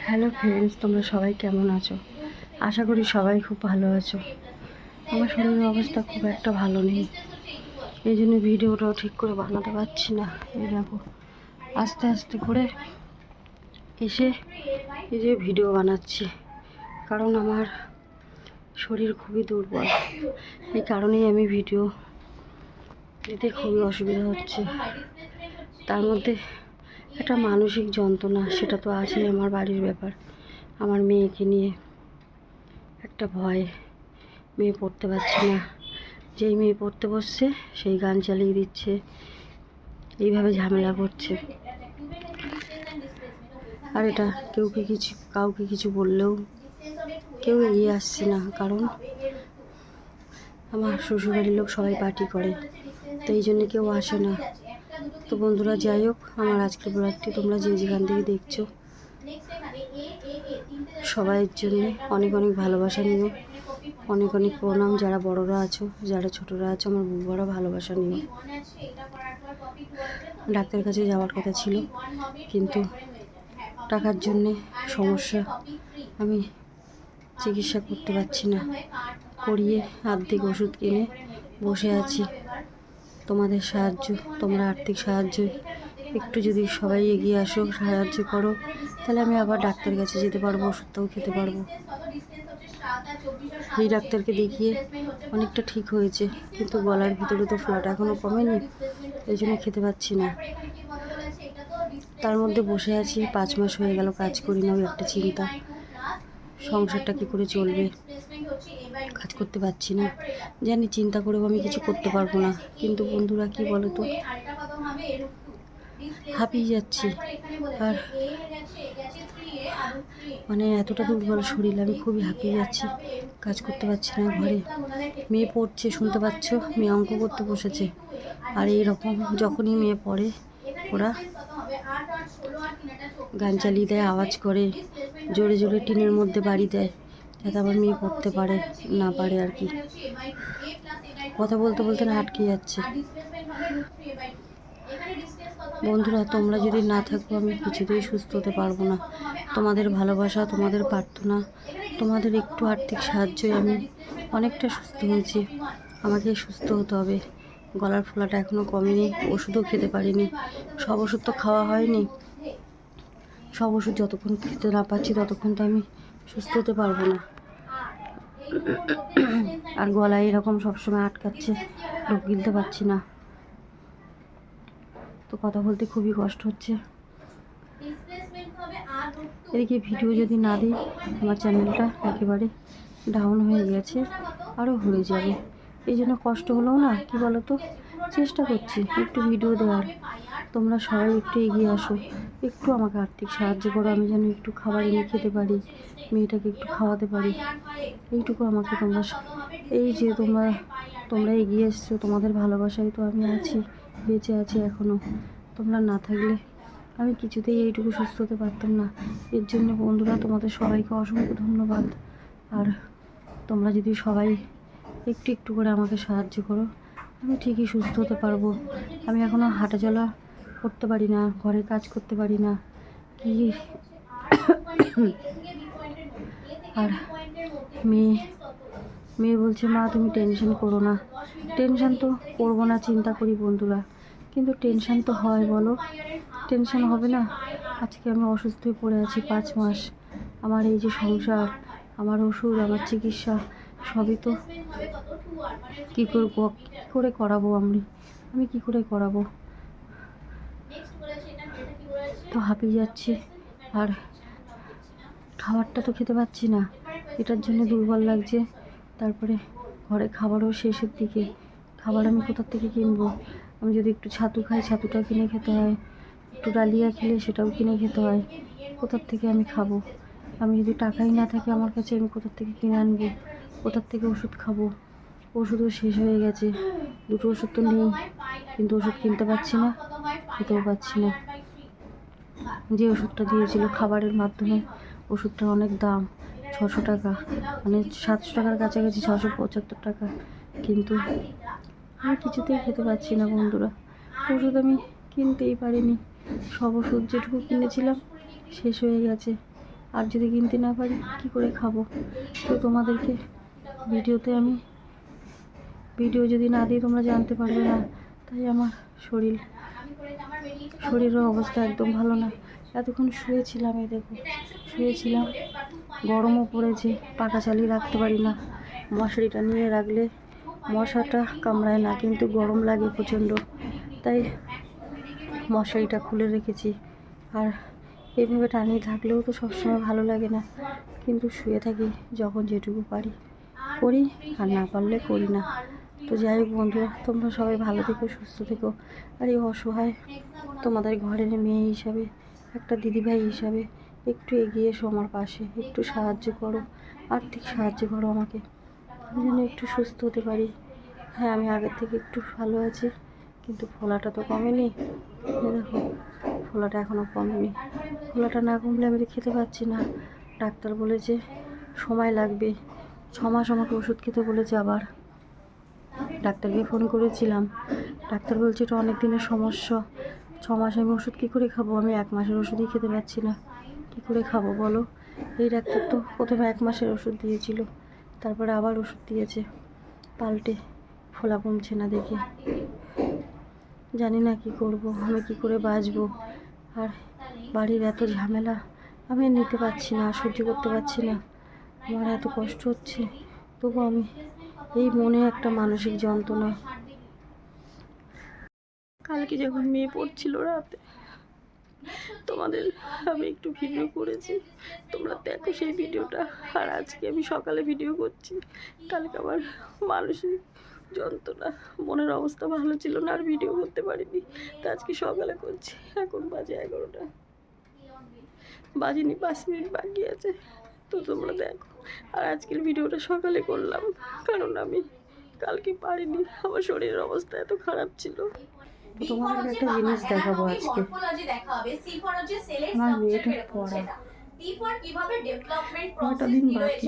Hello friends, তোমরা সবাই কেমন আছো? আশা করি সবাই খুব ভালো আছো। আমার শরীরের অবস্থা খুব একটা ভালো নেই, এই জন্য ভিডিওটাও ঠিক করে বানাতে পারছি না। এই দেখো, আস্তে আস্তে করে এসে এই যে ভিডিও বানাচ্ছি, কারণ আমার শরীর খুবই দুর্বল। এই কারণেই আমি ভিডিও দিতে খুবই অসুবিধা হচ্ছে। তার মধ্যে একটা মানসিক যন্ত্রণা, সেটা তো আছেই। আমার বাড়ির ব্যাপার, আমার মেয়েকে নিয়ে একটা ভয়। মেয়ে পড়তে পারছে না, যেই মেয়ে পড়তে বসছে সেই গান চালিয়ে দিচ্ছে, এইভাবে ঝামেলা করছে। আর এটা কাউকে কিছু বললেও কেউ এগিয়ে আসছে না, কারণ আমার শ্বশুরবাড়ির লোক সবাই পার্টি করে, তো এই জন্য কেউ আসে না। তো বন্ধুরা, যাই হোক, আমার আজকের ব্লগটি তোমরা যে যেখান থেকে দেখছো, সবাইয়ের জন্য অনেক অনেক ভালোবাসা নিও, অনেক অনেক প্রণাম। যারা বড়রা আছো, যারা ছোটরা আছো, আমার বুবারা ভালোবাসা নিও। ডাক্তারের কাছে যাওয়ার কথা ছিল, কিন্তু টাকার জন্যে সমস্যা, আমি চিকিৎসা করতে পারছি না। করিয়ে আর্থিক ওষুধ কিনে বসে আছি। তোমাদের সাহায্য, তোমরা আর্থিক সাহায্য একটু যদি সবাই এগিয়ে আসো, সাহায্য করো, তাহলে আমি আবার ডাক্তারের কাছে যেতে পারবো, ওষুধটাও খেতে পারবো। এই ডাক্তারকে দেখিয়ে অনেকটা ঠিক হয়েছে, কিন্তু গলার ভিতরে তো ফ্লাট এখনও কমেনি, এই জন্য খেতে পাচ্ছি না। তার মধ্যে বসে আছি, 5 মাস হয়ে গেল কাজ করি না, ওই একটা চিন্তা, সংসারটা কী করে চলবে। কাজ করতে পারছি না, জানি চিন্তা করেও আমি কিছু করতে পারবো না। কিন্তু বন্ধুরা, কি বলো তো, হাঁপিয়ে যাচ্ছি। আর মানে এতটা দুর্বল শরীর, আমি খুবই হাঁপিয়ে যাচ্ছি, কাজ করতে পারছি না। ঘরে মেয়ে পড়ছে, শুনতে পাচ্ছ, মেয়ে অঙ্ক করতে বসেছে। আর এইরকম যখনই মেয়ে পড়ে, ওরা গান চালিয়ে দেয়, আওয়াজ করে, জোরে জোরে টিনের মধ্যে বাড়ি দেয়, যাতে আবার মেয়ে পড়তে পারে না পারে আর কি। কথা বলতে বলতে না আটকে যাচ্ছে। বন্ধুরা, তোমরা যদি না থাকো, আমি কিছুতেই সুস্থ হতে পারবো না। তোমাদের ভালোবাসা, তোমাদের প্রার্থনা, তোমাদের একটু আর্থিক সাহায্যে আমি অনেকটা সুস্থ হয়েছি। আমাকে সুস্থ হতে হবে। গলার ফোলাটা এখনও কমেনি, ওষুধও খেতে পারিনি। সব ওষুধ তো খাওয়া হয়নি, সব ওষুধ যতক্ষণ খেতে না পাচ্ছি ততক্ষণ তো আমি সুস্থ হতে পারবো না। আর গলায় এরকম সবসময় আটকাচ্ছে, ঢোক গিলতে পারছি না, তো কথা বলতে খুবই কষ্ট হচ্ছে। এদিকে ভিডিও যদি না দিই, আমার চ্যানেলটা একেবারে ডাউন হয়ে গেছে, আরও হয়ে যাবে। এই জন্য কষ্ট হলেও না, কি বলো তো, চেষ্টা করছি একটু ভিডিও দেওয়ার। তোমরা সবাই একটু এগিয়ে আসো, একটু আমাকে আর্থিক সাহায্য করো, আমি যেন একটু খাবার এনে খেতে পারি, মেয়েটাকে একটু খাওয়াতে পারি। এইটুকু আমাকে তোমরা, এই যে তোমরা এগিয়ে এসছো, তোমাদের ভালোবাসায় তো আমি আছি, বেঁচে আছি এখনও। তোমরা না থাকলে আমি কিছুতেই এইটুকু সুস্থ হতে পারতাম না। এর জন্য বন্ধুরা, তোমাদের সবাইকে অসংখ্য ধন্যবাদ। আর তোমরা যদি সবাই একটু একটু করে আমাকে সাহায্য করো, আমি ঠিকই সুস্থ হতে পারবো। আমি এখনও হাঁটা চলা করতে পারি না, ঘরে কাজ করতে পারি না কি। আর মেয়ে বলছে, মা তুমি টেনশন করো না। টেনশন তো করবো না, চিন্তা করি বন্ধুরা, কিন্তু টেনশন তো হয়, বলো, টেনশন হবে না? আজকে আমি অসুস্থ হয়ে পড়ে আছি 5 মাস। আমার এই যে সংসার, আমার ওষুধ, আমার চিকিৎসা, সবই তো কী করে করাবো আমি কী করে করাবো? তো হাঁপিয়ে যাচ্ছি, আর খাবারটা তো খেতে পাচ্ছি না, এটার জন্য দুর্বল লাগছে। তারপরে ঘরে খাবারও শেষের দিকে, খাবার আমি কোথা থেকে কিনবো? আমি যদি একটু ছাতু খাই, ছাতুটাও কিনে খেতে হয়, একটু ডালিয়া খেলে সেটাও কিনে খেতে হয়। কোথার থেকে আমি খাবো? আমি যদি টাকাই না থাকে আমার কাছে, আমি কোথার থেকে কিনে আনবো? কোথার থেকে ওষুধ খাবো? ওষুধও শেষ হয়ে গেছে, 2টো ওষুধ তো নেই, কিন্তু ওষুধ কিনতে পারছি না, খেতেও পাচ্ছি না। যে ওষুধটা দিয়েছিল খাবারের মাধ্যমে, ওষুধটার অনেক দাম, 600 টাকা, মানে 700 টাকার কাছাকাছি, 675 টাকা, কিন্তু আমি কিছুতেই খেতে পাচ্ছি না বন্ধুরা। ওষুধ আমি কিনতেই পারিনি, সব ওষুধ যেটুকু কিনেছিলাম শেষ হয়ে গেছে, আর যদি কিনতে না পারি কি করে খাবো? তো তোমাদেরকে ভিডিওতে আমি ভিডিও যদি না দিই তোমরা জানতে পারবে না। তাই আমার শরীরের অবস্থা একদম ভালো না। এতক্ষণ শুয়েছিলাম, এই দেখো শুয়েছিলাম, গরমও পড়েছে, পাখা চালিয়ে রাখতে পারি না। মশারিটা নিয়ে রাখলে মশাটা কামড়ায় না, কিন্তু গরম লাগে প্রচণ্ড, তাই মশারিটা খুলে রেখেছি। আর এইভাবে টানিয়ে থাকলেও তো সবসময় ভালো লাগে না, কিন্তু শুয়ে থাকি, যখন যেটুকু পারি করি, আর না পারলে করি না। তো যাই হোক বন্ধুরা, তোমরা সবাই ভালো থেকো, সুস্থ থেকো। আর এই অসহায় তোমাদের ঘরের মেয়ে হিসাবে, একটা দিদিভাই হিসাবে একটু এগিয়ে এসো আমার পাশে, একটু সাহায্য করো, আর্থিক সাহায্য করো আমাকে, আমি যেন একটু সুস্থ হতে পারি। হ্যাঁ, আমি আগের থেকে একটু ভালো আছি, কিন্তু ফোলাটা তো কমেনি। দেখো ফোলাটা এখনও কমেনি। ফোলাটা না কমলে আমি খেতে পাচ্ছি না। ডাক্তার বলেছে সময় লাগবে, 6 মাস আমাকে ওষুধ খেতে বলেছে। আবার ডাক্তারকে ফোন করেছিলাম, ডাক্তার বলছে এটা অনেক দিনের সমস্যা, 6 মাস আমি ওষুধ কী করে খাবো? আমি 1 মাসের ওষুধই খেতে পাচ্ছি না, কী করে খাবো বলো? এই ডাক্তার তো প্রথমে 1 মাসের ওষুধ দিয়েছিল, তারপরে আবার ওষুধ দিয়েছে পাল্টে, ফোলা কমছে না দেখে। জানি না কি করব, আমি কি করে বাঁচবো। আর বাড়ির এত ঝামেলা আমি নিতে পারছি না, সহ্য করতে পারছি না, আমার এত কষ্ট হচ্ছে। তবু আমি এই মনে একটা মানসিক যন্ত্রণা। কালকে যখন মেয়ে পড়ছিল রাতে, তোমাদের আমি একটু ভিডিও করেছি, তোমরা দেখো সেই ভিডিওটা। আর আজকে আমি সকালে ভিডিও করছি। কালকে আমার মানসিক যন্ত্রণা, মনের অবস্থা ভালো ছিল না, আর ভিডিও করতে পারিনি। তা আজকে সকালে করছি। এখন বাজে 11টা, বাজিনি, 5 মিনিট বাকি আছে। তো তোমরা দেখো। আর আজকের ভিডিওটা সকালে করলাম, কারণ আমি কালকে পারিনি, আমার শরীরের অবস্থা এত খারাপ ছিল। তোমাদের একটা জিনিস দেখাবো আজকে। আমার মেয়েটা পড়া কটা দিন বাকি,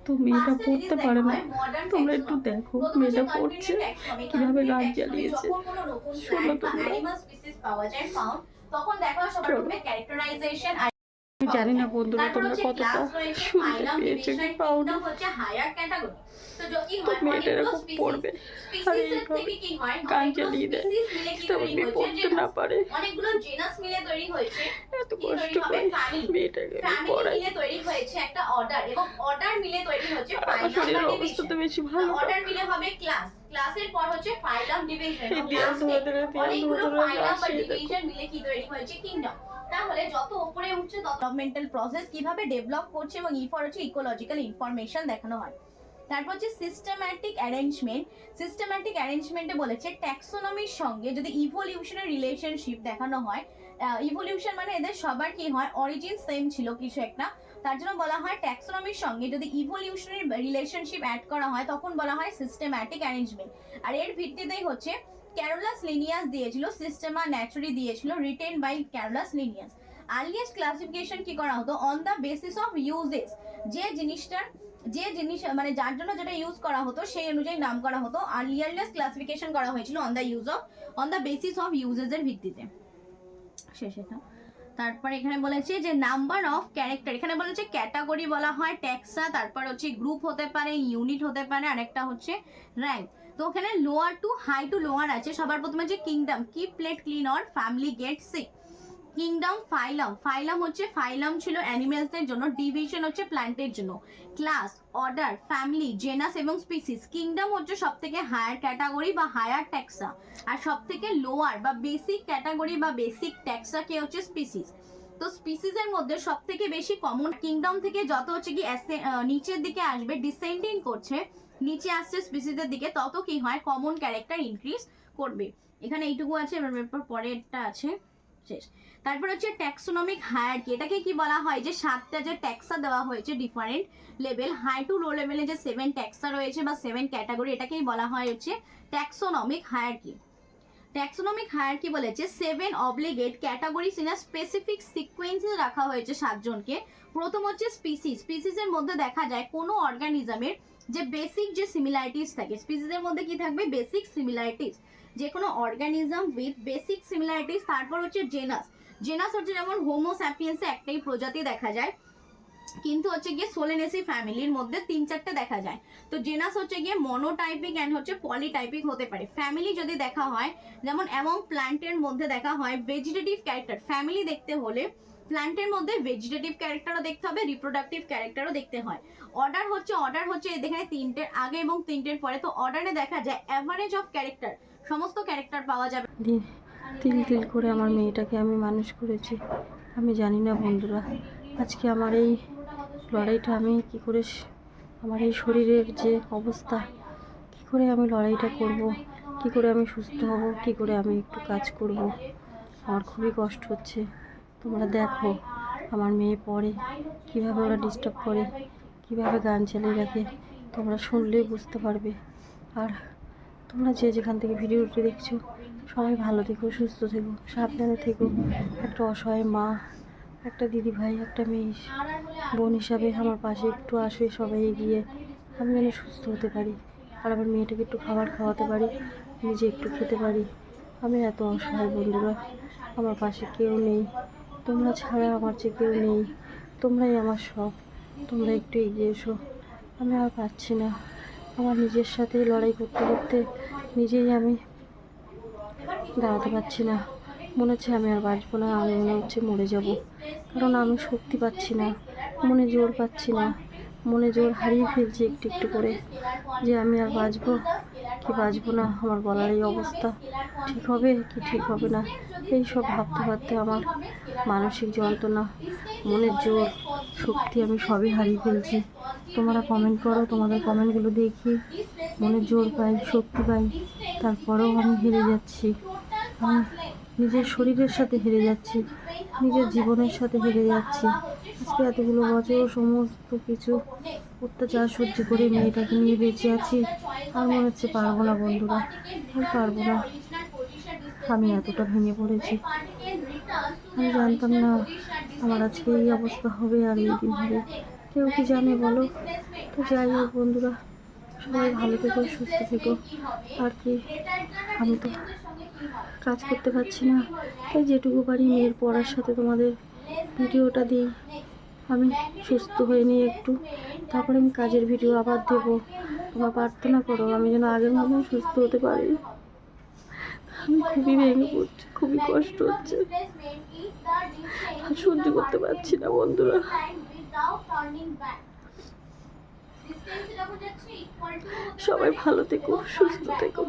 তো মেয়েটা পড়তে পারে না। তোমরা একটু দেখো মেয়েটা পড়ছে, কিভাবে গান চালিয়েছে, শোনো তোমরা। আমি জানি না বন্ধুরা তোমরা কতটা শুনতে পেয়েছো কি পাওনি। তো মেয়েটা এরকম পড়বে আর এইভাবে গান চালিয়ে দেয়, তবে মেয়ে পড়তে না পারে। এত কষ্ট করে মেয়েটাকে পড়াই। আমার শরীরের অবস্থা তো বেশি ভালো না। ক্লাসের পর হচ্ছে ফাইলাম ডিভিশন, অনেকগুলো ফাইলাম বা ডিভিশন মিলে কি তৈরি হয়েছে? কিংডম। তাহলে যত উপরে উঠছে তত ডেভেলপমেন্টাল প্রসেস কিভাবে ডেভেলপ করছে এবং ফর হচ্ছে ইকোলজিক্যাল ইনফরমেশন দেখানো হয়। তারপর হচ্ছে সিস্টেম্যাটিক অ্যারেঞ্জমেন্ট। সিস্টেম্যাটিক অ্যারেঞ্জমেন্টে বলেছে ট্যাক্সোনমির সঙ্গে যদি ইভলিউশনের রিলেশনশিপ দেখানো হয়, ইভলিউশন মানে এদের সবার কি হয়, অরিজিন সেম ছিল কিছু একটা, তার জন্য বলা হয় ট্যাক্সোনমির সঙ্গে যদি ইভলিউশনারি রিলেশনশিপ অ্যাড করা হয় তখন বলা হয় সিস্টেম্যাটিক অ্যারেঞ্জমেন্ট। আর এর ভিত্তিতেই হচ্ছে ক্যারোলাস লিনিয়াস দিয়েছিল, সিস্টেমা ন্যাচুরি দিয়েছিল, written by Carolus Linnaeus. Earliest classification কি করা হতো? On the basis of uses, যে জিনিস মানে যার জন্য যেটা ইউজ করা হতো সেই অনুযায়ী নাম করা হতো। আর্লিয়েস্ট ক্লাসিফিকেশন করা হয়েছিল on the basis of uses এর ভিত্তিতে। সেটা তারপর এখানে বলেছে যে নাম্বার অফ ক্যারেক্টার, এখানে বলেছে ক্যাটাগরি বলা হয় ট্যাক্সা, তারপর হচ্ছে গ্রুপ হতে পারে, ইউনিট হতে পারে, আর একটা হচ্ছে র্যাঙ্ক। তো ওখানে lower to high to lower আছে। সবার প্রথমে যে kingdom, keep plate clean or family get sick. Kingdom, phylum হচ্ছে ফাইলাম ছিল অ্যানিমেলসদের জন্য, ডিভিশন হচ্ছে প্ল্যান্টের জন্য, ক্লাস, অর্ডার, ফ্যামিলি, জেনাস এবং স্পিসিস। কিংডম হচ্ছে সব থেকে হায়ার ক্যাটাগরি বা হায়ার ট্যাক্সা, আর সব থেকে লোয়ার বা বেসিক ক্যাটাগরি বা বেসিক ট্যাক্সা কে হচ্ছে স্পিসিস। তো স্পিসিসের মধ্যে সব থেকে বেশি কমন কিংডম থেকে যত হচ্ছে কি নিচের দিকে আসবে, ডিসেন্ডিং করছে, নিচে আসছে স্পিসিসের দিকে, তত কি হয়, কমন ক্যারেক্টার ইনক্রিজ করবে। এখানে এইটুকু আছে, এবার পরেরটা আছে, শেষ। তারপর হচ্ছে ট্যাক্সোনমিক হায়ারার্কি, এটাকে কি বলা হয়, যে 7টা যে ট্যাক্সা দেওয়া হয়েছে different level, high to low লেভেলে যে 7 ট্যাক্সা রয়েছে বা 7 ক্যাটাগরি, এটাকেই বলা হয় হচ্ছে ট্যাক্সোনমিক হায়ারার্কি। ট্যাক্সোনমিক হায়ারার্কি বলেছে 7 obligate categories in a specific সিকোয়েন্সে রাখা হয়েছে 7 জনকে। প্রথম হচ্ছে স্পিসিসের মধ্যে দেখা যায় কোনো অর্গানিজমের যে বেসিক যে সিমিলারিটিস থাকে, স্পিসিসের মধ্যে কি থাকবে, বেসিক সিমিলারিটিস, যে কোনো অর্গানিজম উইথ বেসিক সিমিলারিটিস। তারপর হচ্ছে জেনাস হচ্ছে যেমন হোমো স্যাপিয়েন্সে একটাই প্রজাতি দেখা যায়, কিন্তু হচ্ছে গিয়ে সোলেনেসি ফ্যামিলির মধ্যে 3-4টে দেখা যায়। তো জেনাস হচ্ছে গিয়ে মনোটাইপিক অ্যান্ড হচ্ছে পলিটাইপিক হতে পারে। ফ্যামিলি যদি দেখা হয়, যেমন অ্যামং প্ল্যান্টের মধ্যে দেখা হয় ভেজিটেটিভ ক্যারেক্টার। ফ্যামিলি দেখতে হলে প্ল্যান্টের মধ্যে ভেজিটেটিভ ক্যারেক্টারও দেখতে হবে, রিপ্রোডাক্টিভ ক্যারেক্টারও দেখতে হয়। অর্ডার হচ্ছে এখানে 3টের আগে এবং 3টের পরে। তো অর্ডারে দেখা যায় অ্যাভারেজ অফ ক্যারেক্টার, সমস্ত ক্যারেক্টার পাওয়া যাবে। তিল তিল করে আমার মেয়েটাকে আমি মানুষ করেছি। আমি জানি না বন্ধুরা, আজকে আমার এই লড়াইটা আমি কি করে, আমার এই শরীরের যে অবস্থা, কি করে আমি লড়াইটা করব, কি করে আমি সুস্থ হব, কি করে আমি একটু কাজ করব, আমার খুবই কষ্ট হচ্ছে। তোমরা দেখো আমার মেয়ে পড়ে, কিভাবে ওরা ডিস্টার্ব করে, কিভাবে গান চালিয়ে রাখে, তোমরা শুনলেই বুঝতে পারবে। আর তোমরা যে যেখান থেকে ভিডিওটি দেখছো, সবাই ভালো থেকো, সুস্থ থেকো, সাবধানে থেকো। একটা অসহায় মা, একটা দিদি ভাই, একটা মেয়ে বোন হিসাবে আমার পাশে একটু আসে সবাই এগিয়ে, আমি যেন সুস্থ হতে পারি, আর আমার মেয়েটাকে একটু খাবার খাওয়াতে পারি, নিজে একটু খেতে পারি। আমি এত অসহায় বন্ধুরা, আমার পাশে কেউ নেই, তোমরা ছাড়া আমার যে কেউ নেই, তোমরাই আমার সব। তোমরা একটু এগিয়ে এসো, আমি আর পারছি না। আমার নিজের সাথে লড়াই করতে করতে নিজেই আমি দাঁড়াতে পারছি না। মনে হচ্ছে আমি আর বাঁচবো না, আমি মনে হচ্ছে মরে যাব। কারণ আমি শক্তি পাচ্ছি না, মনে জোর পাচ্ছি না, মনে জোর হারিয়ে ফেলছি একটু একটু করে, যে আমি আর বাঁচবো কি বাঁচবো না। আমার গলার এই অবস্থা, ঠিক হবে কি ঠিক হবে না, এই সব ভাবতে ভাবতে আমার মানসিক যন্ত্রণা, মনের জোর, শক্তি আমি সবই হারিয়ে ফেলছি। তোমরা কমেন্ট করো, তোমাদের কমেন্টগুলো দেখি মনের জোর পাই, শক্তি পাই, তারপরেও আমি হেরে যাচ্ছি। আমি নিজের শরীরের সাথে হেরে যাচ্ছি, নিজের জীবনের সাথে হেরে যাচ্ছি। আজকে এতগুলো বছর সমস্ত কিছু অত্যাচার সহ্য করে মেয়েটাকে নিয়ে বেঁচে আছি, আর মনে হচ্ছে পারবো না বন্ধুরা, আর পারবো না। আমি এতটা ভেঙে পড়েছি, আমি জানতাম না আমার আজকে এই অবস্থা হবে আর এই দিন হবে, কেউ কি জানে বলো? তো যাই হোক বন্ধুরা, সবাই ভালো থেকো, সুস্থ থেকো। আর কি, আমি তো কাজ করতে পারছি না, তাই যেটুকু পারি মেয়ের পড়ার সাথে তোমাদের ভিডিওটা দিই। আমি সুস্থ হয়ে নিয়ে একটু, তারপরে আমি কাজের ভিডিও আবার দেবো। তোমরা প্রার্থনা করো আমি যেন আগের মতন সুস্থ হতে পারি। আমি খুবই ভেঙে পড়ছি, খুবই কষ্ট হচ্ছে, আর সহ্য করতে পারছি না বন্ধুরা। সবাই ভালো থেকো, সুস্থ থেকো।